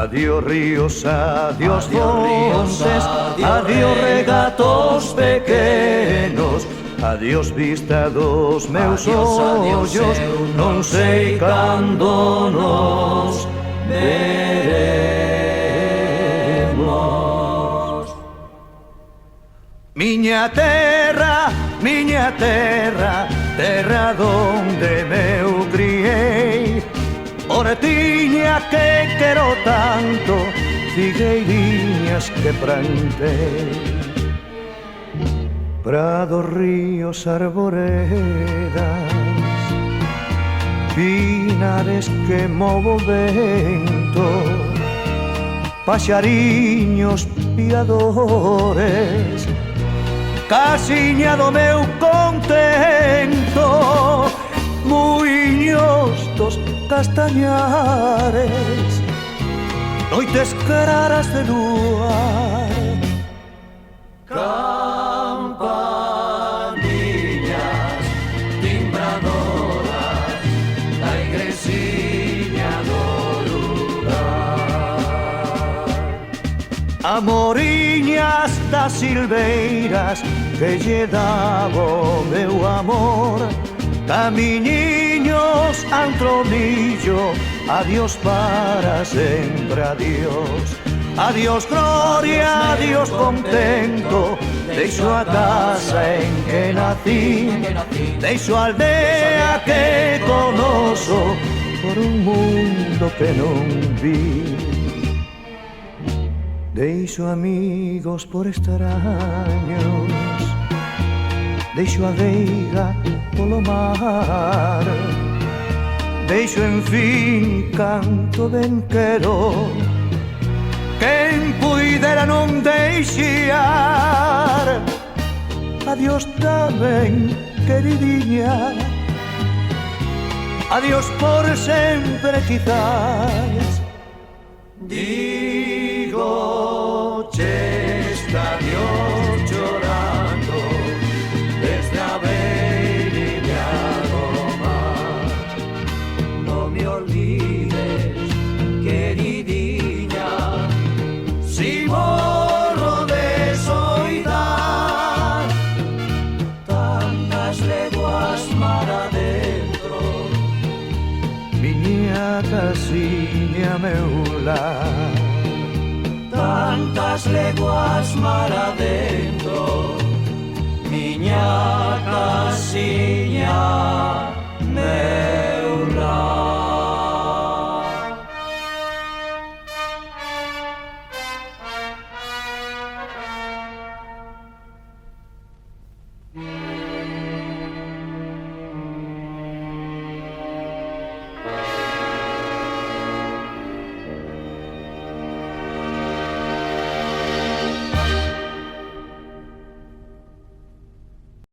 Adiós ríos, adiós fontes, adiós regatos pequenos, adiós vista dos meus ollos, non sei cando nos veremos. Miña terra, terra donde me criei, hortiña que quero tanto, figueiriñas que plantei, prados, ríos, arboredas, pinares que movo vento, paxariños piadores, casiña do meu contento, muiños dos castañares, noites claras de luar, campaniñas timbradoras da igresiña do lugar, amoriñas das silveiras que lle dabo meu amor, camiñiños antromillo, adiós para sempre, adiós. Adiós gloria, adiós contento, deixo a casa en que nací, deixo a aldea que conozo, por un mundo que non vi. Deixo amigos por extraños, deixo a veiga polo mar, deixo en fin canto ben quero, quen puidera non deixar. Adiós tamén, queridinha, adiós por sempre quizás. Digo chesta adiós chorando desde a beira do mar. Non me olvides, queridinha, si morro de soidad, tantas leguas mar adentro, miña casiña meu lar. Tantas leguas mar adentro, miña casiña